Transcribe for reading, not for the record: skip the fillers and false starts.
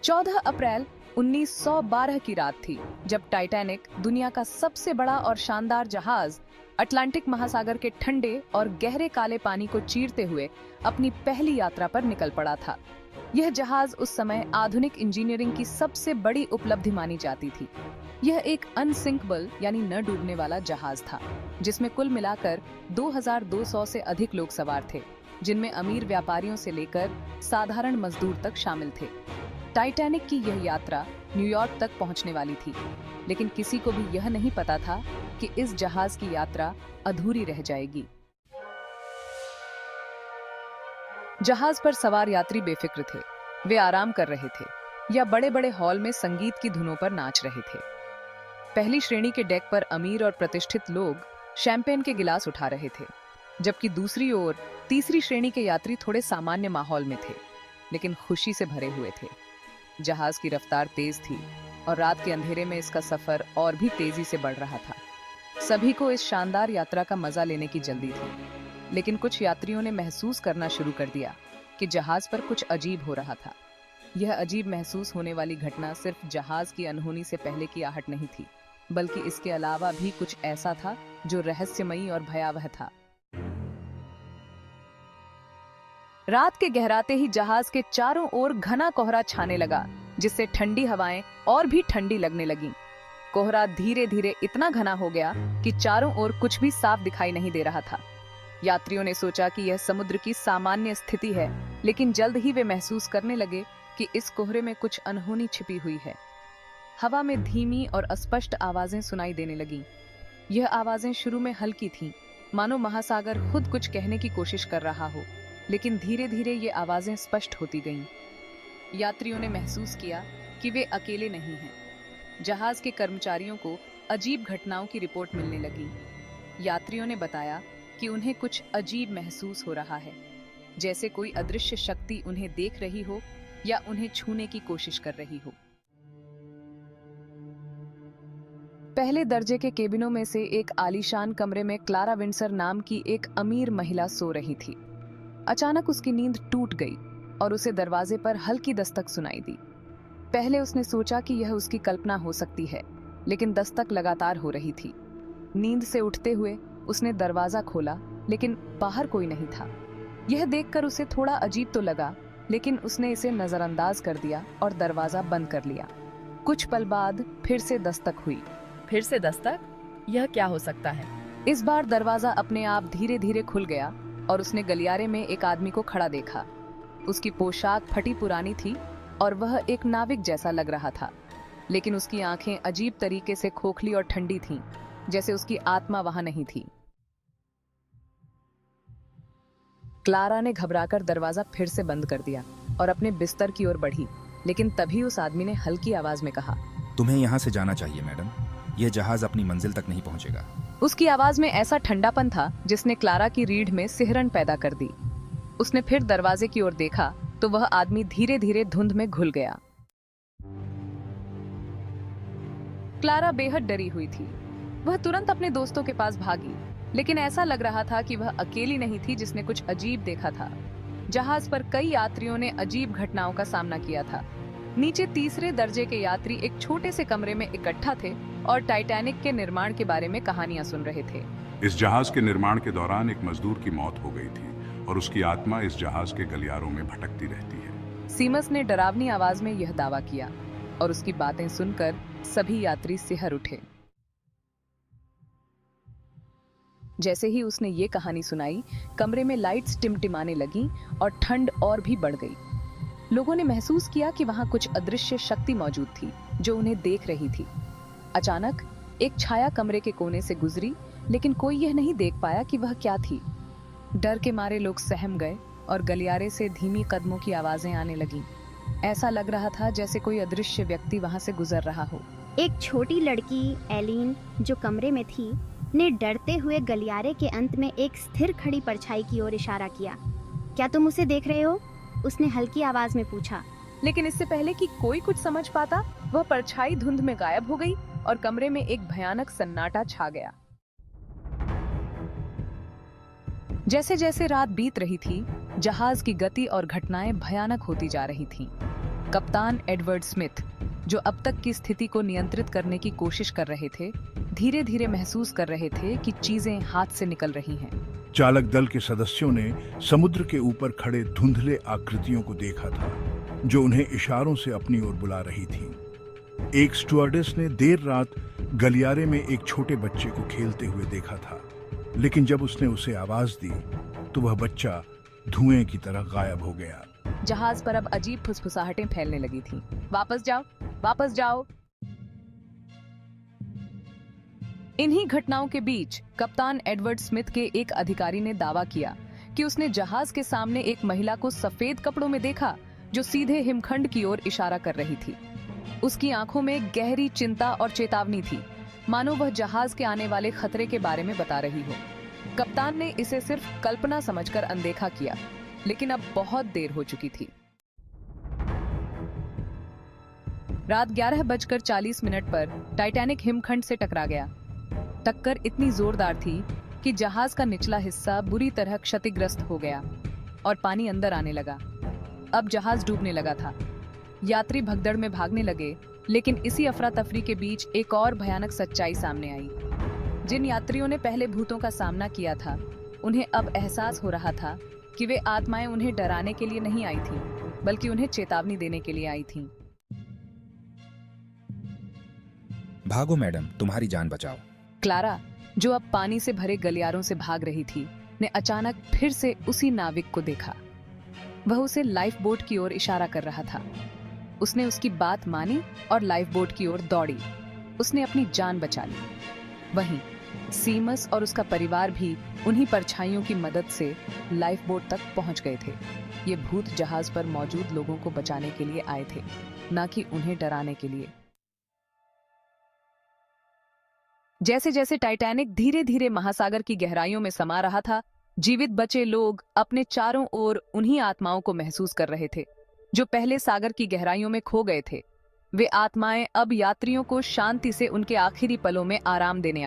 14 अप्रैल 1912 की रात थी जब टाइटैनिक, दुनिया का सबसे बड़ा और शानदार जहाज, अटलांटिक महासागर के ठंडे और गहरे काले पानी को चीरते हुए अपनी पहली यात्रा पर निकल पड़ा था। यह जहाज उस समय आधुनिक इंजीनियरिंग की सबसे बड़ी उपलब्धि मानी जाती थी। यह एक अनसिंकबल यानी न डूबने वाला जहाज था, जिसमें कुल मिलाकर 2200 से अधिक लोग सवार थे, जिनमें अमीर व्यापारियों से लेकर साधारण मजदूर तक शामिल थे। टाइटैनिक की यह यात्रा न्यूयॉर्क तक पहुंचने वाली थी, लेकिन किसी को भी यह नहीं पता था कि इस जहाज की यात्रा अधूरी रह जाएगी। जहाज पर सवार यात्री बेफिक्र थे। वे आराम कर रहे थे या बड़े-बड़े हॉल में संगीत की धुनों पर नाच रहे थे। पहली श्रेणी के डेक पर अमीर और प्रतिष्ठित लोग शैंपेन के गिलास उठा रहे थे, जबकि दूसरी ओर तीसरी श्रेणी के यात्री थोड़े सामान्य माहौल में थे, लेकिन खुशी से भरे हुए थे। जहाज की रफ्तार तेज थी और रात के अंधेरे में इसका सफर और भी तेजी से बढ़ रहा था। सभी को इस शानदार यात्रा का मजा लेने की जल्दी थी, लेकिन कुछ यात्रियों ने महसूस करना शुरू कर दिया कि जहाज पर कुछ अजीब हो रहा था। यह अजीब महसूस होने वाली घटना सिर्फ जहाज की अनहोनी से पहले की आहट नहीं थी, बल्कि इसके अलावा भी कुछ ऐसा था जो रहस्यमयी और भयावह था। रात के गहराते ही जहाज के चारों ओर घना कोहरा छाने लगा, जिससे ठंडी हवाएं और भी ठंडी लगने लगीं। कोहरा धीरे धीरे इतना घना हो गया कि चारों ओर कुछ भी साफ दिखाई नहीं दे रहा था। यात्रियों ने सोचा कि यह समुद्र की सामान्य स्थिति है, लेकिन जल्द ही वे महसूस करने लगे कि इस कोहरे में कुछ अनहोनी छिपी हुई है। हवा में धीमी और अस्पष्ट आवाजें सुनाई देने लगीं। यह आवाजें शुरू में हल्की थीं, मानो महासागर खुद कुछ कहने की कोशिश कर रहा हो, लेकिन धीरे धीरे ये आवाजें स्पष्ट होती गईं। यात्रियों ने महसूस किया कि वे अकेले नहीं हैं। जहाज के कर्मचारियों को अजीब घटनाओं की रिपोर्ट मिलने लगी। यात्रियों ने बताया कि उन्हें कुछ अजीब महसूस हो रहा है, जैसे कोई अदृश्य शक्ति उन्हें देख रही हो या उन्हें छूने की कोशिश कर रही हो। पहले दर्जे के केबिनों में से एक आलीशान कमरे में क्लारा विंडसर नाम की एक अमीर महिला सो रही थी। अचानक उसकी नींद टूट गई और उसे दरवाजे पर हल्की दस्तक सुनाई दी। पहले उसने सोचा कि यह उसकी कल्पना हो सकती है, लेकिन दस्तक लगातार हो रही थी। नींद से उठते हुए उसने दरवाजा खोला, लेकिन बाहर कोई नहीं था। यह देखकर उसे थोड़ा अजीब तो लगा, लेकिन उसने इसे नजरअंदाज कर दिया और दरवाजा बंद कर लिया। कुछ पल बाद फिर से दस्तक हुई। फिर से दस्तक? यह क्या हो सकता है? इस बार दरवाजा अपने आप धीरे धीरे खुल गया और उसने गलियारे में एक आदमी को खड़ा देखा। उसकी पोशाक फटी पुरानी थी और वह एक नाविक जैसा लग रहा था, लेकिन उसकी आंखें अजीब तरीके से खोखली और ठंडी थीं, जैसे उसकी आत्मा वहां नहीं थी। क्लारा ने घबराकर दरवाजा फिर से बंद कर दिया और अपने बिस्तर की ओर बढ़ी, लेकिन तभी उस आदमी ने हल्की आवाज में कहा, तुम्हें यहाँ से जाना चाहिए मैडम, यह जहाज अपनी मंजिल तक नहीं पहुंचेगा। उसकी आवाज में ऐसा ठंडापन था जिसने क्लारा की रीढ़ में सिहरन पैदा कर दी। उसने फिर दरवाजे की ओर देखा तो वह आदमी धीरे धीरे धुंध में घुल गया। क्लारा बेहद डरी हुई थी। वह तुरंत अपने दोस्तों के पास भागी, लेकिन ऐसा लग रहा था कि वह अकेली नहीं थी जिसने कुछ अजीब देखा था। जहाज पर कई यात्रियों ने अजीब घटनाओं का सामना किया था। नीचे तीसरे दर्जे के यात्री एक छोटे से कमरे में इकट्ठा थे और टाइटैनिक के निर्माण के बारे में कहानियां सुन रहे थे। इस जहाज के निर्माण के दौरान एक मजदूर की मौत हो गई थी और उसकी आत्मा इस जहाज के गलियारों में भटकती रहती है। सीमस ने डरावनी आवाज में यह दावा किया और उसकी बातें सुनकर सभी यात्री सिहर उठे। जैसे ही उसने ये कहानी सुनाई, कमरे में लाइट्स टिमटिमाने लगीं और ठंड और भी बढ़ गई। लोगों ने महसूस किया कि वहां कुछ अदृश्य शक्ति मौजूद थी जो उन्हें देख रही थी। अचानक एक छाया कमरे के कोने से गुजरी, लेकिन कोई यह नहीं देख पाया कि वह क्या थी। डर के मारे लोग सहम गए और गलियारे से धीमी कदमों की आवाजें आने लगीं। ऐसा लग रहा था जैसे कोई अदृश्य व्यक्ति वहां से गुजर रहा हो। एक छोटी लड़की एलिन, जो कमरे में थी, ने डरते हुए गलियारे के अंत में एक स्थिर खड़ी परछाई की ओर इशारा किया। क्या तुम उसे देख रहे हो? उसने हल्की आवाज में पूछा। लेकिन इससे पहले कि कोई कुछ समझ पाता, वह परछाई धुंध में गायब हो गई और कमरे में एक भयानक सन्नाटा छा गया। जैसे जैसे रात बीत रही थी, जहाज की गति और घटनाएं भयानक होती जा रही थीं। कप्तान एडवर्ड स्मिथ, जो अब तक की स्थिति को नियंत्रित करने की कोशिश कर रहे थे, धीरे धीरे महसूस कर रहे थे कि चीजें हाथ से निकल रही हैं। चालक दल के सदस्यों ने समुद्र के ऊपर खड़े धुंधले आकृतियों को देखा था, जो उन्हें इशारों से अपनी ओर बुला रही थी। एक स्टुअर्डेस ने देर रात गलियारे में एक छोटे बच्चे को खेलते हुए देखा था, लेकिन जब उसने उसे आवाज दी तो वह बच्चा धुएं की तरह गायब हो गया। जहाज पर अब अजीब फुसफुसाहटें फैलने लगी थीं। वापस जाओ, वापस जाओ। इन्हीं घटनाओं के बीच कप्तान एडवर्ड स्मिथ के एक अधिकारी ने दावा किया कि उसने जहाज के सामने एक महिला को सफेद कपड़ों में देखा, जो सीधे हिमखंड की ओर इशारा कर रही थी। उसकी आंखों में गहरी चिंता और चेतावनी थी, मानो वह जहाज के आने वाले खतरे के बारे में बता रही हो। कप्तान ने इसे सिर्फ कल्पना समझकर अनदेखा किया, लेकिन अब बहुत देर हो चुकी थी। रात 11:40 पर टाइटैनिक हिमखंड से टकरा गया। टक्कर इतनी जोरदार थी कि जहाज का निचला हिस्सा बुरी तरह क्षतिग्रस्त हो गया और पानी अंदर आने लगा। अब जहाज डूबने लगा था। यात्री भगदड़ में भागने लगे, लेकिन इसी अफरा तफरी के बीच एक और भयानक सच्चाई सामने आई। जिन यात्रियों ने पहले भूतों का सामना किया था, उन्हें अब एहसास हो रहा था कि वे आत्माएं उन्हें डराने के लिए नहीं आई थीं, बल्कि उन्हें चेतावनी देने के लिए आई थीं। भागो मैडम, तुम्हारी जान बचाओ। क्लारा, जो अब पानी से भरे गलियारों से भाग रही थी, ने अचानक फिर से उसी नाविक को देखा। वह उसे लाइफ बोट की ओर इशारा कर रहा था। उसने उसकी बात मानी और लाइफ बोट की ओर दौड़ी। उसने अपनी जान बचा ली। वहीं सीमस और उसका परिवार भी उन्हीं परछाइयों की मदद से लाइफ बोट तक पहुंच गए थे। ये भूत जहाज पर मौजूद लोगों को बचाने के लिए आए थे, न कि उन्हें डराने के लिए। जैसे जैसे टाइटैनिक धीरे धीरे महासागर की गहराइयों में समा रहा था, जीवित बचे लोग अपने चारों ओर उन्हीं आत्माओं को महसूस कर रहे थे, जो पहले सागर की गहराइयों में खो गए थे। वे आत्माएं अब यात्रियों को शांति से उनके आखिरी पलों में आराम देने